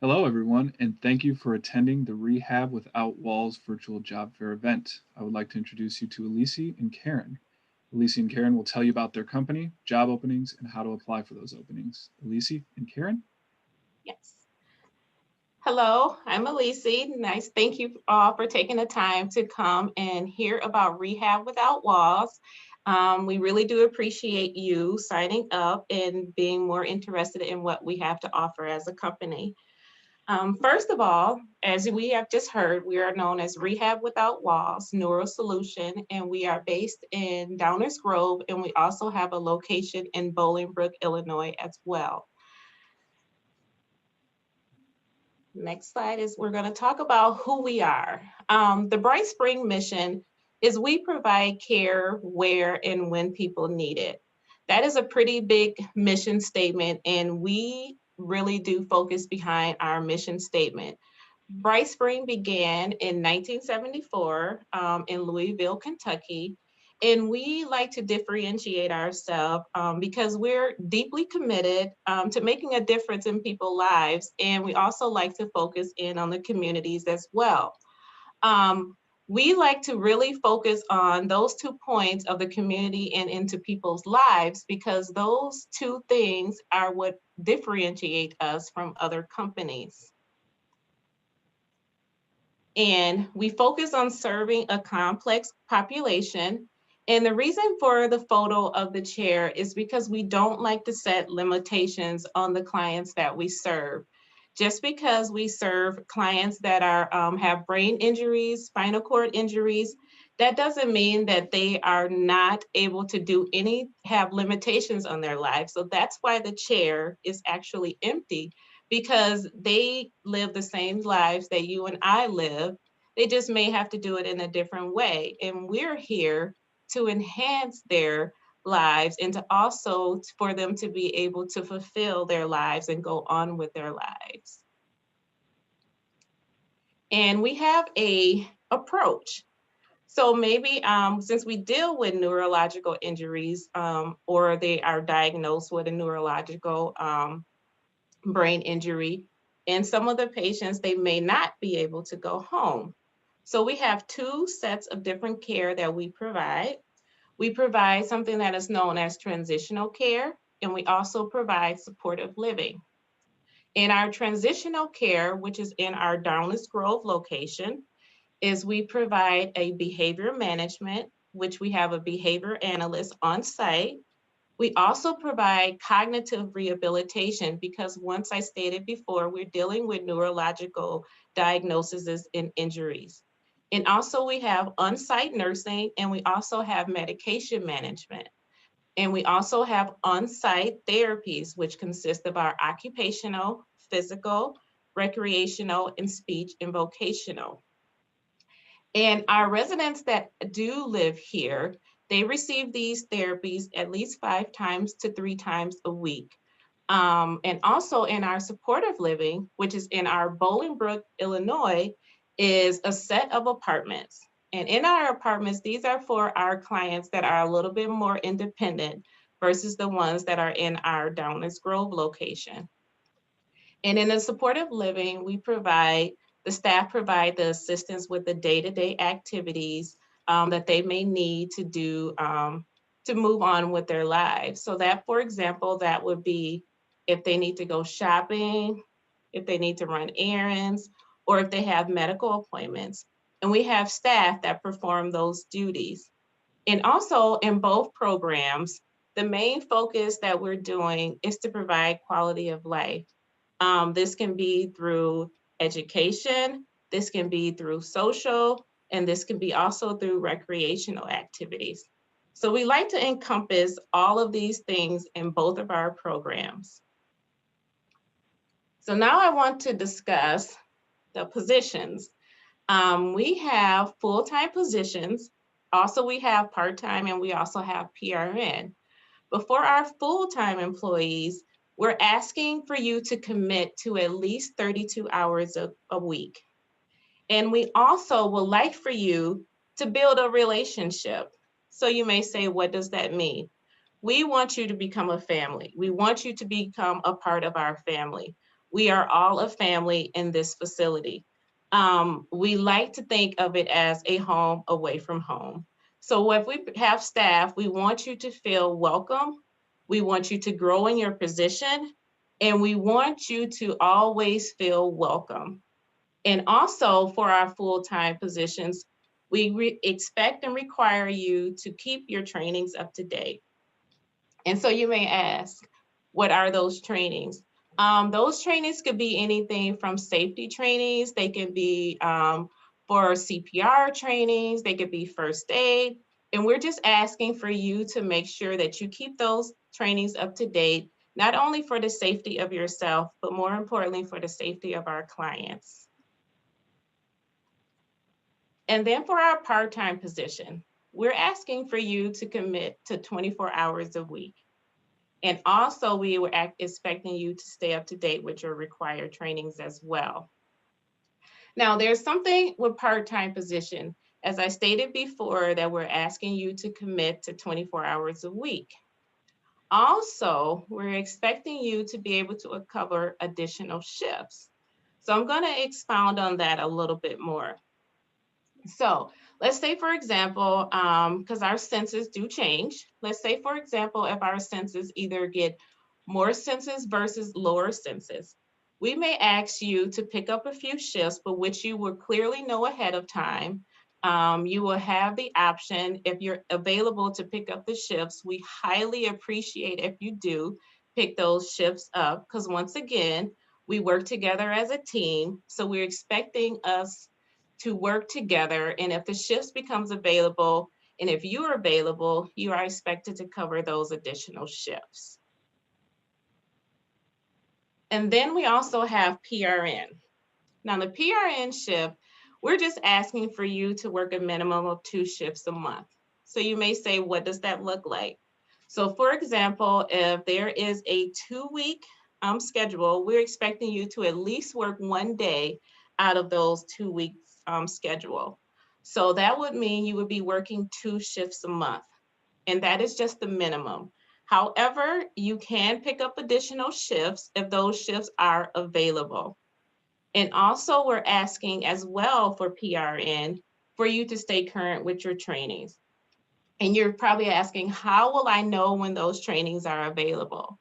Hello, everyone, and thank you for attending the Rehab Without Walls virtual job fair event. I would like to introduce you to Elise and Karen. Elise and Karen will tell you about their company, job openings, and how to apply for those openings. Elise and Karen? Yes. Hello, I'm Elise. Nice. Thank you all for taking the time to come and hear about Rehab Without Walls. We really do appreciate you signing up and being more interested in what we have to offer as a company. First of all, as we have just heard, we are known as Rehab Without Walls Neuro Solution, and we are based in Downers Grove, and we also have a location in Bolingbrook, Illinois as well. Next slide is we're going to talk about who we are. The Bright Spring mission is we provide care where and when people need it. That is a pretty big mission statement, and we really do focus behind our mission statement. Bright Spring began in 1974 in Louisville, Kentucky. And we like to differentiate ourselves because we're deeply committed to making a difference in people's lives. And we also like to focus in on the communities as well. We like to really focus on those 2 points of the community and into people's lives because those 2 things are what differentiate us from other companies. And we focus on serving a complex population. And the reason for the photo of the chair is because we don't like to set limitations on the clients that we serve. Just because we serve clients that are have brain injuries, spinal cord injuries, that doesn't mean that they are not able to have limitations on their lives. So that's why the chair is actually empty, because they live the same lives that you and I live. They just may have to do it in a different way. And we're here to enhance their lives and to also for them to be able to fulfill their lives and go on with their lives. And we have a approach. So maybe since we deal with neurological injuries or they are diagnosed with a neurological brain injury. And some of the patients, they may not be able to go home. So we have 2 sets of different care that we provide. We provide something that is known as transitional care, and we also provide supportive living. In our transitional care, which is in our Downers Grove location, is we provide a behavior management, which we have a behavior analyst on site. We also provide cognitive rehabilitation because once I stated before, we're dealing with neurological diagnoses and injuries. And also we have on-site nursing, and we also have medication management. And we also have on-site therapies, which consist of our occupational, physical, recreational, and speech and vocational. And our residents that do live here, they receive these therapies at least 5 times to 3 times a week. And also in our supportive living, which is in our Bolingbrook, Illinois, is a set of apartments. And in our apartments, these are for our clients that are a little bit more independent versus the ones that are in our Downers Grove location. And in the supportive living, the staff provide the assistance with the day-to-day activities that they may need to do to move on with their lives. So that, for example, that would be if they need to go shopping, if they need to run errands, or if they have medical appointments. And we have staff that perform those duties. And also in both programs, the main focus that we're doing is to provide quality of life. This can be through education, this can be through social, and this can be also through recreational activities. So we like to encompass all of these things in both of our programs. So now I want to discuss the positions. We have full-time positions. Also, we have part-time and we also have PRN. But for our full-time employees, we're asking for you to commit to at least 32 hours a week. And we also would like for you to build a relationship. So you may say, what does that mean? We want you to become a family. We want you to become a part of our family. We are all a family in this facility. We like to think of it as a home away from home. So if we have staff, we want you to feel welcome. We want you to grow in your position, and we want you to always feel welcome. And also for our full-time positions, we expect and require you to keep your trainings up to date. And so you may ask, what are those trainings? Those trainings could be anything from safety trainings, they can be for CPR trainings, they could be first aid. And we're just asking for you to make sure that you keep those trainings up to date, not only for the safety of yourself, but more importantly, for the safety of our clients. And then for our part-time position, we're asking for you to commit to 24 hours a week. And also we were expecting you to stay up to date with your required trainings as well. Now there's something with part-time position, as I stated before, that we're asking you to commit to 24 hours a week. Also, we're expecting you to be able to cover additional shifts. So I'm going to expound on that a little bit more. So let's say, for example, because our census do change. Let's say, for example, if our census either get more census versus lower census, we may ask you to pick up a few shifts, but which you will clearly know ahead of time. You will have the option, if you're available to pick up the shifts, we highly appreciate if you do pick those shifts up, because once again, we work together as a team. So we're expecting us to work together. And if the shifts becomes available, and if you are available, you are expected to cover those additional shifts. And then we also have PRN. Now the PRN shift, we're just asking for you to work a minimum of 2 shifts a month. So you may say, what does that look like? So for example, if there is a 2-week schedule, we're expecting you to at least work 1 day out of those 2 weeks schedule. So that would mean you would be working 2 shifts a month, and that is just the minimum. However, you can pick up additional shifts if those shifts are available. And also we're asking as well for PRN for you to stay current with your trainings. And you're probably asking, how will I know when those trainings are available?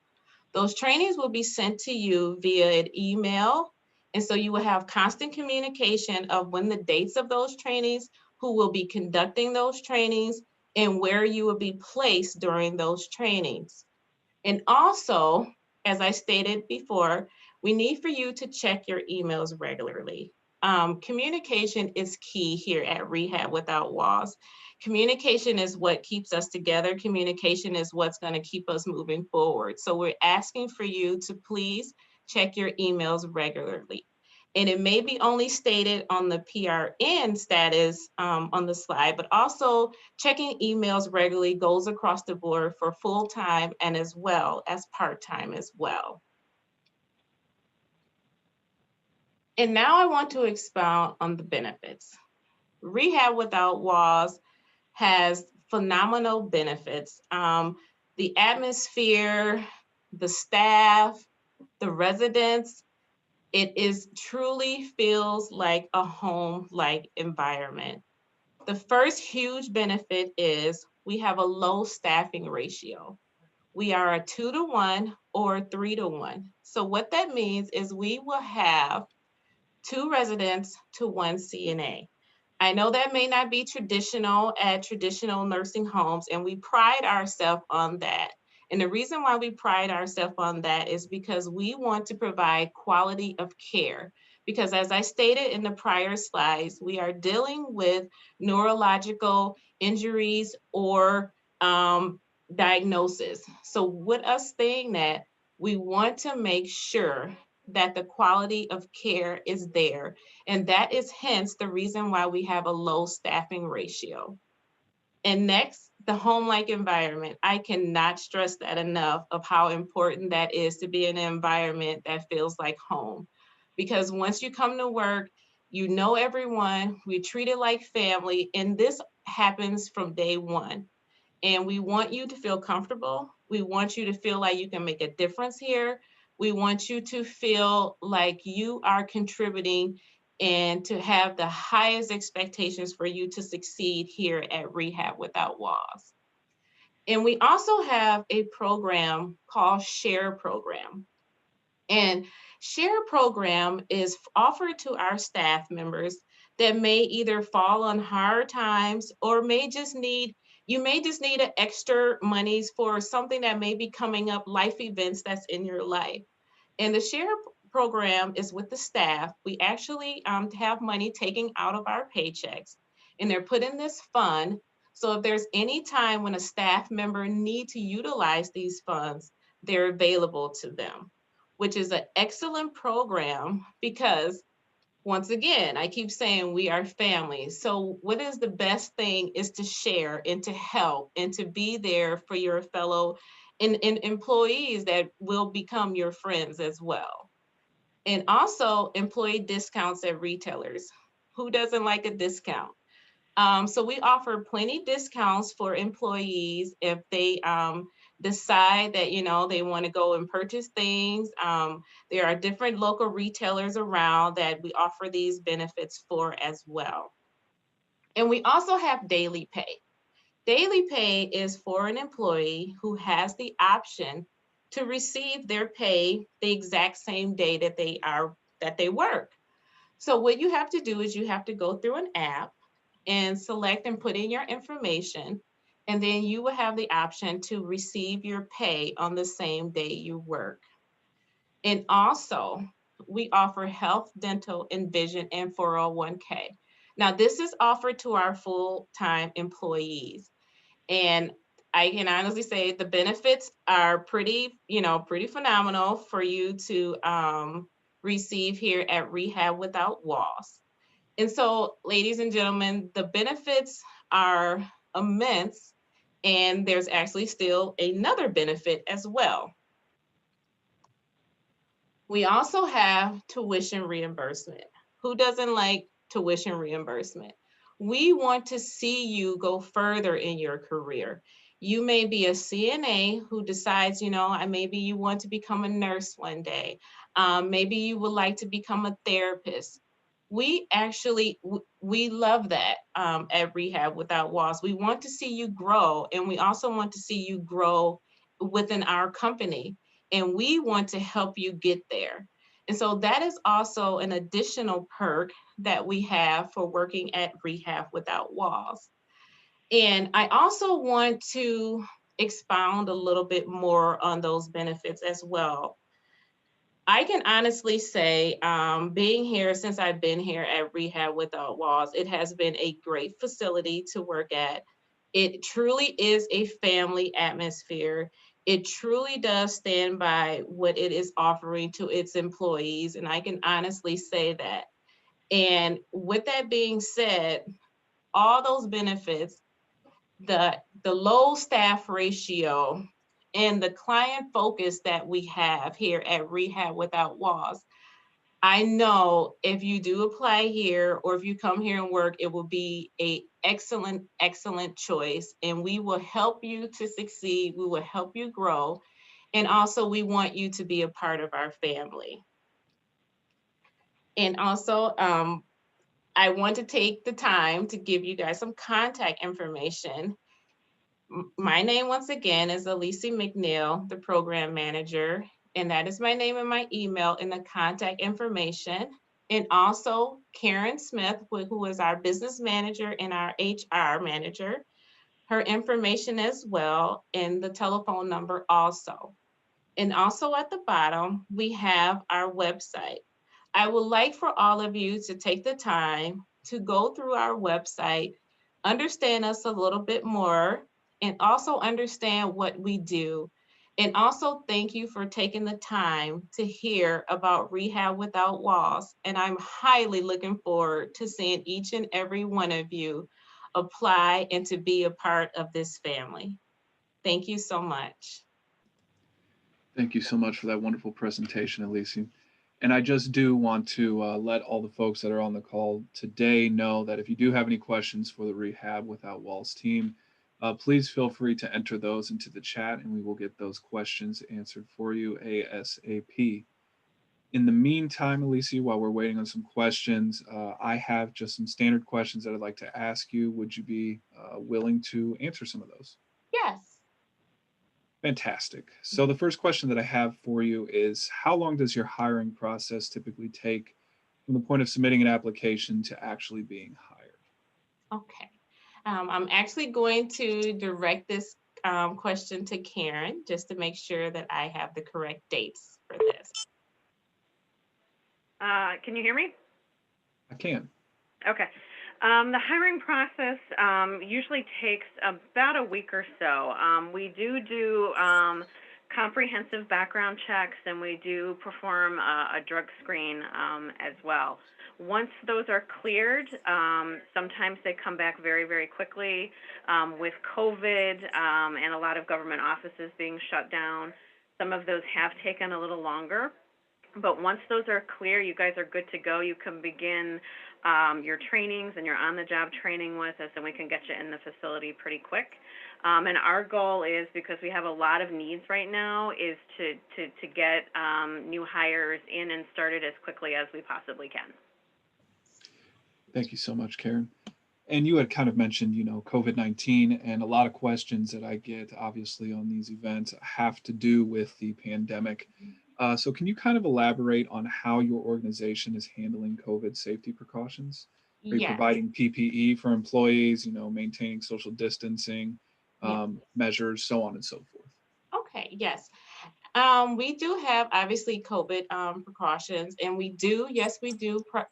Those trainings will be sent to you via an email. And so you will have constant communication of when the dates of those trainings, who will be conducting those trainings, and where you will be placed during those trainings. And also, as I stated before, we need for you to check your emails regularly. Communication is key here at Rehab Without Walls. Communication is what keeps us together. Communication is what's going to keep us moving forward. So we're asking for you to please check your emails regularly. And it may be only stated on the PRN status on the slide, but also checking emails regularly goes across the board for full-time and as well as part-time as well. And now I want to expound on the benefits. Rehab Without Walls has phenomenal benefits. The atmosphere, the staff, the residents, it is truly feels like a home-like environment. The first huge benefit is we have a low staffing ratio. We are a 2-to-1 or 3-to-1. So what that means is we will have 2 residents to 1 CNA. I know that may not be traditional at traditional nursing homes, and we pride ourselves on that. And the reason why we pride ourselves on that is because we want to provide quality of care. Because as I stated in the prior slides, we are dealing with neurological injuries or diagnosis. So with us saying that, we want to make sure that the quality of care is there. And that is hence the reason why we have a low staffing ratio. And next, the home-like environment. I cannot stress that enough of how important that is to be in an environment that feels like home. Because once you come to work, you know everyone, we treat it like family, and this happens from day one. And we want you to feel comfortable. We want you to feel like you can make a difference here. We want you to feel like you are contributing and to have the highest expectations for you to succeed here at Rehab Without Walls. And we also have a program called Share Program. And Share Program is offered to our staff members that may either fall on hard times or you may just need an extra monies for something that may be coming up, life events that's in your life. And the share program is with the staff. We actually have money taken out of our paychecks, and they're put in this fund. So if there's any time when a staff member need to utilize these funds, they're available to them, which is an excellent program because once again, I keep saying we are family. So what is the best thing is to share and to help and to be there for your fellow and employees that will become your friends as well. And also employee discounts at retailers. Who doesn't like a discount? So we offer plenty discounts for employees if they decide that they want to go and purchase things. There are different local retailers around that we offer these benefits for as well. And we also have daily pay. Daily pay is for an employee who has the option to receive their pay the exact same day that they work. So what you have to do is you have to go through an app and select and put in your information, and then you will have the option to receive your pay on the same day you work. And also, we offer health, dental, and vision and 401k. Now, this is offered to our full-time employees. And I can honestly say the benefits are pretty phenomenal for you to receive here at Rehab Without Walls. And so, ladies and gentlemen, the benefits are immense, and there's actually still another benefit as well. We also have tuition reimbursement. Who doesn't like tuition reimbursement? We want to see you go further in your career. You may be a CNA who decides, maybe you want to become a nurse one day. Maybe you would like to become a therapist. We love that at Rehab Without Walls. We want to see you grow, and we also want to see you grow within our company, and we want to help you get there. And so that is also an additional perk that we have for working at Rehab Without Walls. And I also want to expound a little bit more on those benefits as well. I can honestly say, being here since I've been here at Rehab Without Walls, it has been a great facility to work at. It truly is a family atmosphere. It truly does stand by what it is offering to its employees, and I can honestly say that. And with that being said, all those benefits, the low staff ratio, and the client focus that we have here at Rehab Without Walls, I know if you do apply here or if you come here and work, it will be a excellent, excellent choice. And we will help you to succeed. We will help you grow. And also we want you to be a part of our family. And also, I want to take the time to give you guys some contact information. My name, once again, is Alicia McNeil, the program manager, and that is my name and my email in the contact information. And also Karen Smith, who is our business manager and our HR manager, her information as well, and the telephone number also. And also at the bottom, we have our website. I would like for all of you to take the time to go through our website, understand us a little bit more, and also understand what we do. And also thank you for taking the time to hear about Rehab Without Walls. And I'm highly looking forward to seeing each and every one of you apply and to be a part of this family. Thank you so much. Thank you so much for that wonderful presentation, Elise. And I just do want to let all the folks that are on the call today know that if you do have any questions for the Rehab Without Walls team, Please feel free to enter those into the chat and we will get those questions answered for you ASAP. In the meantime, Alicia, while we're waiting on some questions, I have just some standard questions that I'd like to ask you. Would you be willing to answer some of those? Yes. Fantastic. So the first question that I have for you is, how long does your hiring process typically take from the point of submitting an application to actually being hired? Okay. I'm actually going to direct this question to Karen just to make sure that I have the correct dates for this. Can you hear me? I can. Okay. The hiring process usually takes about a week or so. We do comprehensive background checks, and we do perform a drug screen as well. Once those are cleared, sometimes they come back very, very quickly. With COVID and a lot of government offices being shut down, some of those have taken a little longer. But once those are clear, you guys are good to go. You can begin your trainings and your on-the-job training with us, and we can get you in the facility pretty quick. And our goal is, because we have a lot of needs right now, is to get new hires in and started as quickly as we possibly can. Thank you so much, Karen. And you had kind of mentioned, COVID-19, and a lot of questions that I get, obviously, on these events have to do with the pandemic. So can you kind of elaborate on how your organization is handling COVID safety precautions? Are you Yes. providing PPE for employees, maintaining social distancing Yes. measures, so on and so forth? Okay. Yes. We do have obviously COVID precautions, and we do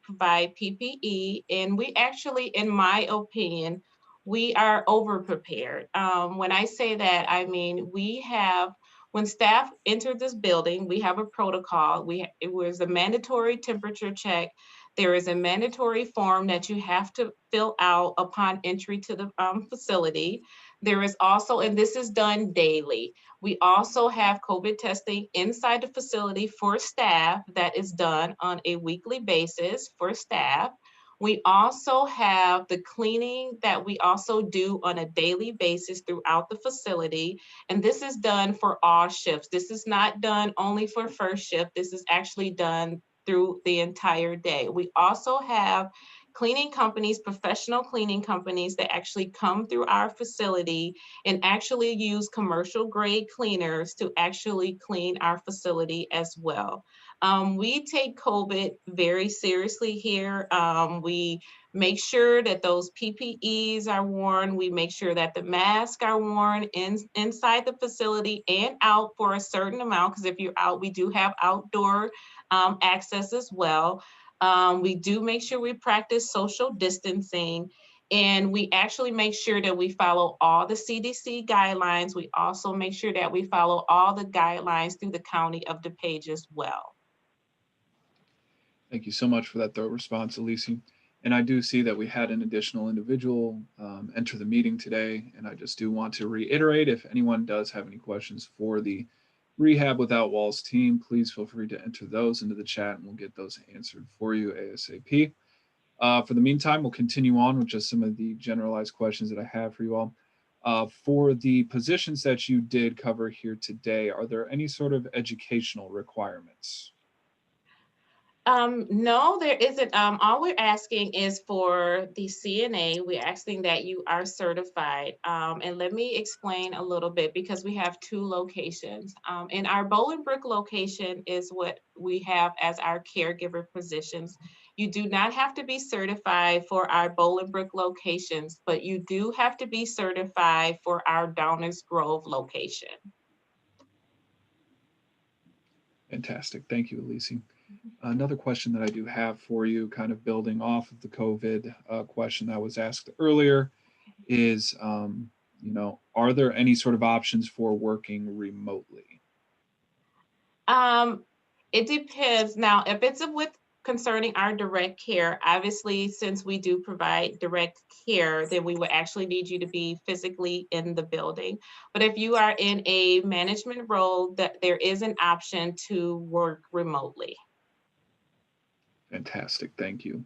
provide PPE, and we actually, in my opinion, we are over prepared. When I say that, I mean when staff enter this building, we have a protocol. It was a mandatory temperature check. There is a mandatory form that you have to fill out upon entry to the facility. There is also, and this is done daily, we also have COVID testing inside the facility for staff that is done on a weekly basis for staff. We also have the cleaning that we also do on a daily basis throughout the facility. And this is done for all shifts. This is not done only for first shift. This is actually done through the entire day. We also have cleaning companies, professional cleaning companies that actually come through our facility and actually use commercial grade cleaners to actually clean our facility as well. We take COVID very seriously here. We make sure that those PPEs are worn. We make sure that the masks are worn inside the facility and out for a certain amount, because if you're out, we do have outdoor access as well. We do make sure we practice social distancing, and we actually make sure that we follow all the CDC guidelines. We also make sure that we follow all the guidelines through the County of DuPage as well. Thank you so much for that thorough response, Alicia. And I do see that we had an additional individual enter the meeting today. And I just do want to reiterate, if anyone does have any questions for the Rehab Without Walls team, please feel free to enter those into the chat and we'll get those answered for you ASAP. For the meantime, we'll continue on with just some of the generalized questions that I have for you all. For the positions that you did cover here today, are there any sort of educational requirements? No, there isn't. All we're asking is for the CNA. We're asking that you are certified. And let me explain a little bit, because we have two locations. In our Bolingbrook location is what we have as our caregiver positions. You do not have to be certified for our Bolingbrook locations, but you do have to be certified for our Downers Grove location. Fantastic. Thank you, Alicia. Another question that I do have for you, kind of building off of the COVID question that was asked earlier, is, are there any sort of options for working remotely? It depends. Now, if it's with concerning our direct care, obviously, since we do provide direct care, then we would actually need you to be physically in the building. But if you are in a management role, that there is an option to work remotely. Fantastic. Thank you.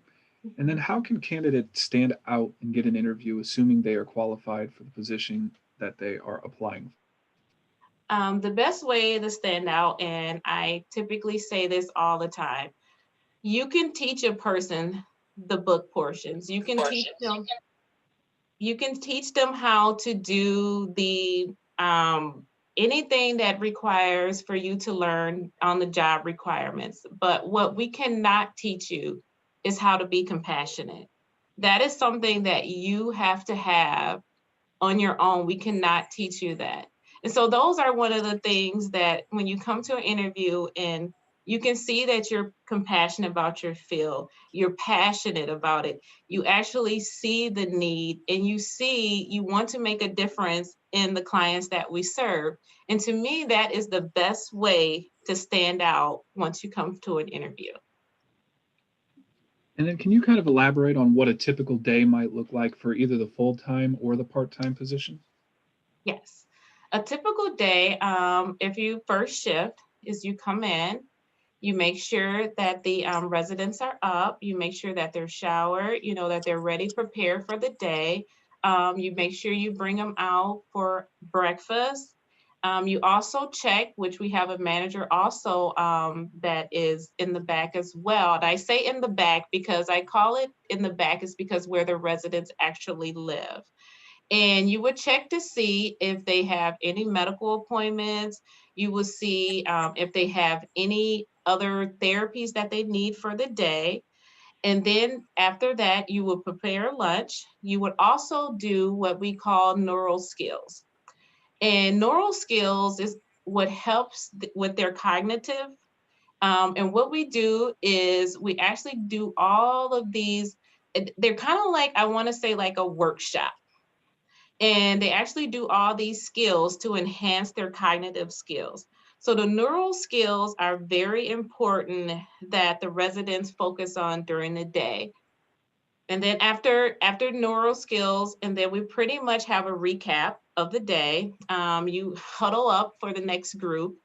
And then how can candidates stand out and get an interview, assuming they are qualified for the position that they are applying for? The best way to stand out, and I typically say this all the time, you can teach a person the book portions. You can teach them how to do the anything that requires for you to learn on the job requirements. But what we cannot teach you is how to be compassionate. That is something that you have to have on your own. We cannot teach you that. And so those are one of the things that when you come to an interview and you can see that you're compassionate about your field, you're passionate about it, you actually see the need and you see you want to make a difference in the clients that we serve. And to me, that is the best way to stand out once you come to an interview. And then can you kind of elaborate on what a typical day might look like for either the full-time or the part-time position? Yes. A typical day, if you first shift, is you come in, you make sure that the residents are up. You make sure that they're showered, you know, that they're ready, prepared for the day. You make sure you bring them out for breakfast. You also check, which we have a manager also that is in the back as well. And I say in the back because I call it in the back is because where the residents actually live. And you would check to see if they have any medical appointments. You will see if they have any other therapies that they need for the day. And then after that, you would prepare lunch. You would also do what we call neural skills. And neural skills is what helps with their cognitive. And what we do is we actually do all of these. They're kind of like, I want to say, like a workshop, and they actually do all these skills to enhance their cognitive skills. So the neural skills are very important that the residents focus on during the day. And then after neural skills, and then we pretty much have a recap of the day. You huddle up for the next group,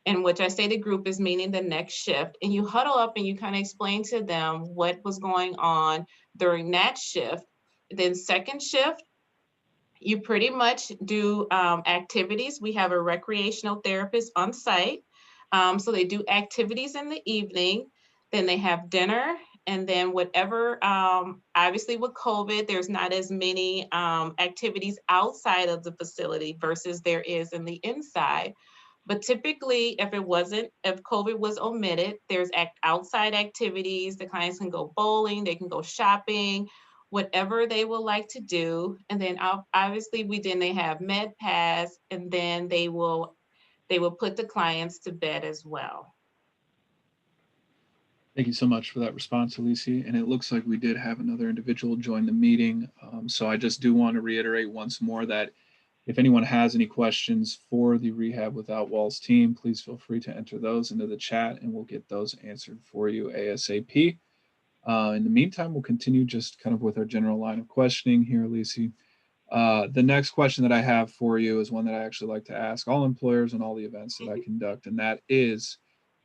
in which I say the group is meaning the next shift. And you huddle up and you kind of explain to them what was going on during that shift. Then second shift, you pretty much do activities. We have a recreational therapist on site. So they do activities in the evening, then they have dinner, and then whatever, obviously with COVID, there's not as many activities outside of the facility versus there is in the inside. But typically, if COVID was omitted, there's outside activities. The clients can go bowling, they can go shopping, whatever they would like to do. And then obviously they have med pass, and then they will put the clients to bed as well. Thank you so much for that response, Alicia. And it looks like we did have another individual join the meeting. So I just do want to reiterate once more that if anyone has any questions for the Rehab Without Walls team, please feel free to enter those into the chat and we'll get those answered for you ASAP. In the meantime, we'll continue just kind of with our general line of questioning here, Alicia. The next question that I have for you is one that I actually like to ask all employers and all the events that I conduct, and that is,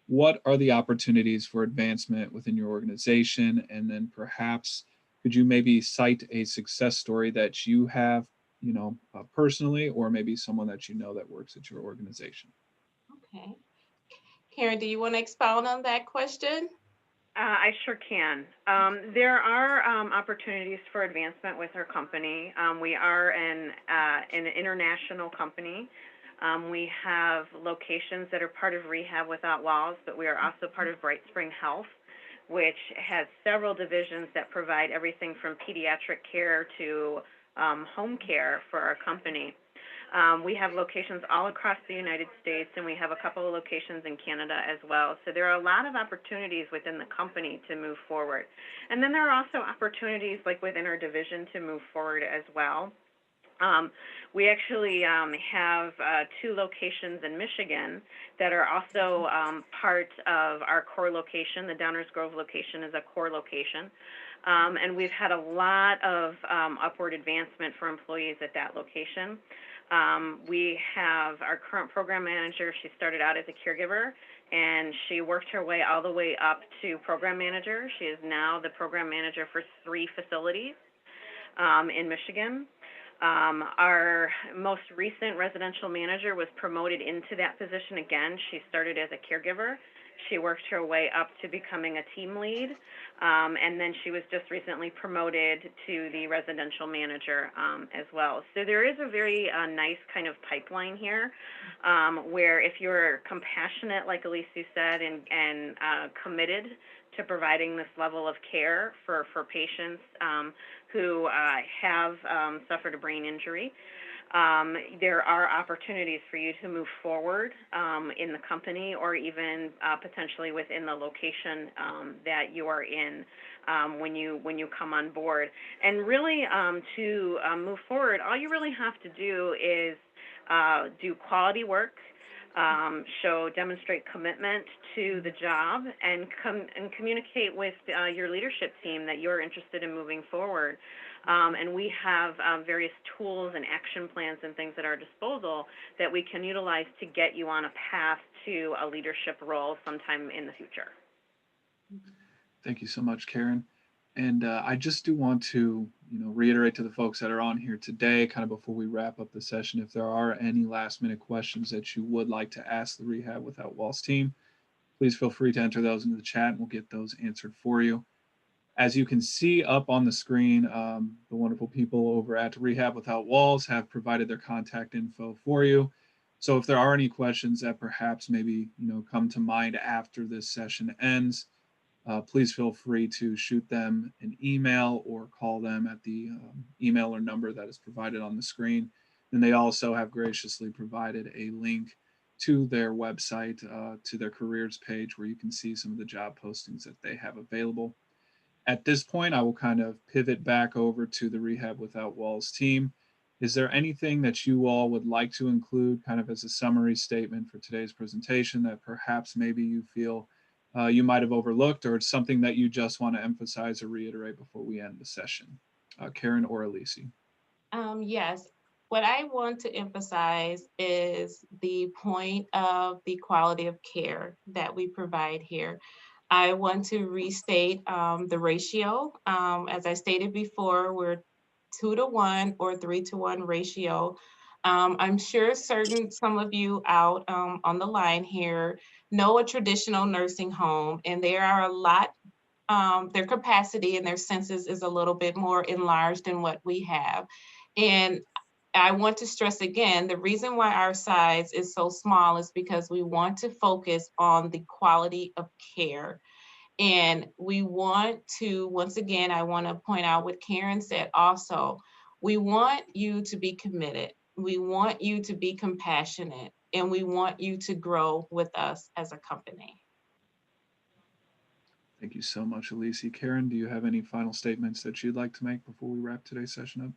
what are the opportunities for advancement within your organization? And then perhaps could you maybe cite a success story that you have, personally, or maybe someone that you know that works at your organization? Okay. Karen, do you want to expound on that question? I sure can. There are opportunities for advancement with our company. We are an international company. We have locations that are part of Rehab Without Walls, but we are also part of Bright Spring Health, which has several divisions that provide everything from pediatric care to home care for our company. We have locations all across the United States, and we have a couple of locations in Canada as well. So there are a lot of opportunities within the company to move forward. And then there are also opportunities like within our division to move forward as well. We actually have 2 locations in Michigan that are also part of our core location. The Downers Grove location is a core location. And we've had a lot of upward advancement for employees at that location. We have our current program manager. She started out as a caregiver, and she worked her way all the way up to program manager. She is now the program manager for 3 facilities in Michigan. Our most recent residential manager was promoted into that position again. She started as a caregiver. She worked her way up to becoming a team lead, and then she was just recently promoted to the residential manager as well. So there is a very nice kind of pipeline here, where if you're compassionate, like Elise said, and committed to providing this level of care for patients who have suffered a brain injury, there are opportunities for you to move forward in the company or even potentially within the location that you are in when you come on board. And really, to move forward, all you really have to do is do quality work, demonstrate commitment to the job, and communicate with your leadership team that you're interested in moving forward. And we have various tools and action plans and things at our disposal that we can utilize to get you on a path to a leadership role sometime in the future. Thank you so much, Karen. And I just do want to, reiterate to the folks that are on here today, kind of before we wrap up the session, if there are any last minute questions that you would like to ask the Rehab Without Walls team, please feel free to enter those into the chat and we'll get those answered for you. As you can see up on the screen, the wonderful people over at Rehab Without Walls have provided their contact info for you. So if there are any questions that perhaps maybe, come to mind after this session ends, please feel free to shoot them an email or call them at the email or number that is provided on the screen. And they also have graciously provided a link to their website, to their careers page, where you can see some of the job postings that they have available. At this point, I will kind of pivot back over to the Rehab Without Walls team. Is there anything that you all would like to include kind of as a summary statement for today's presentation that perhaps maybe you feel you might have overlooked, or it's something that you just want to emphasize or reiterate before we end the session? Karen or Elise? Yes, what I want to emphasize is the point of the quality of care that we provide here. I want to restate the ratio. As I stated before, we're 2-to-1 or 3-to-1 ratio. I'm sure some of you out on the line here know a traditional nursing home, and there are a lot, their capacity and their census is a little bit more enlarged than what we have. And I want to stress again, the reason why our size is so small is because we want to focus on the quality of care. And we want to, once again, I want to point out what Karen said also. We want you to be committed. We want you to be compassionate, and we want you to grow with us as a company. Thank you so much, Elise. Karen, do you have any final statements that you'd like to make before we wrap today's session up?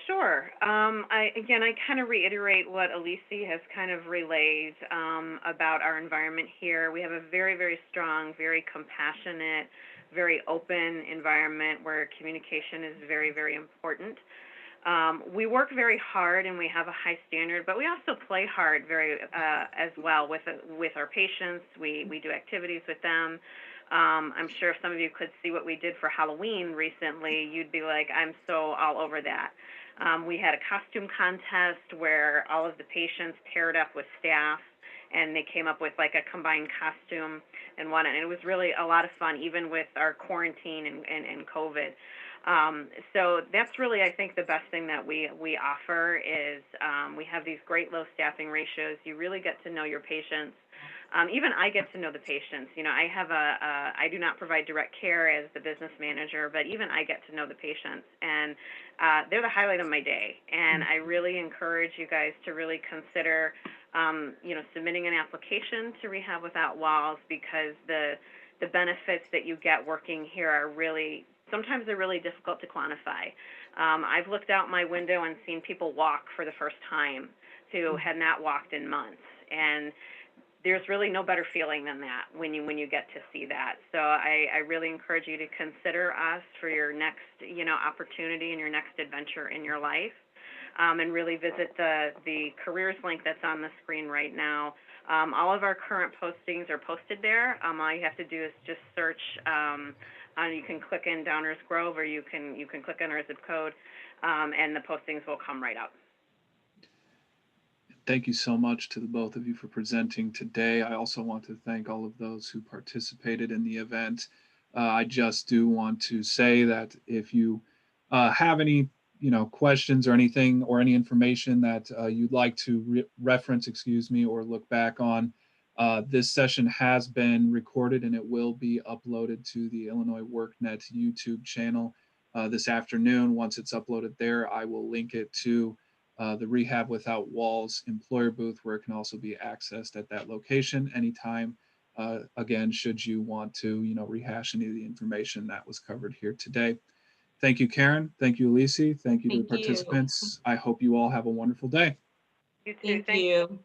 Sure. I kind of reiterate what Elise has kind of relayed about our environment here. We have a very, very strong, very compassionate, very open environment where communication is very, very important. We work very hard and we have a high standard, but we also play hard as well with our patients. We do activities with them. I'm sure if some of you could see what we did for Halloween recently, you'd be like, I'm so all over that. We had a costume contest where all of the patients paired up with staff and they came up with like a combined costume and whatnot. And it was really a lot of fun, even with our quarantine and COVID. So that's really, I think, the best thing that we offer is we have these great low staffing ratios. You really get to know your patients. Even I get to know the patients. I do not provide direct care as the business manager, but even I get to know the patients, and they're the highlight of my day. And I really encourage you guys to really consider, submitting an application to Rehab Without Walls, because the benefits that you get working here are really, sometimes they're really difficult to quantify. I've looked out my window and seen people walk for the first time who had not walked in months, and there's really no better feeling than that when you get to see that. So I really encourage you to consider us for your next opportunity and your next adventure in your life. and really visit the careers link that's on the screen right now. All of our current postings are posted there. All you have to do is just search. You can click in Downers Grove, or you can click on our zip code, and the postings will come right up. Thank you so much to the both of you for presenting today. I also want to thank all of those who participated in the event. I just do want to say that if you have any questions or anything or any information that you'd like to reference, or look back on, this session has been recorded and it will be uploaded to the Illinois WorkNet YouTube channel this afternoon. Once it's uploaded there, I will link it to the Rehab Without Walls employer booth, where it can also be accessed at that location anytime. Again, should you want to, rehash any of the information that was covered here today. Thank you, Karen. Thank you, Elise. Thank you to the Thank you. participants. I hope you all have a wonderful day. You too. Thank Thank you.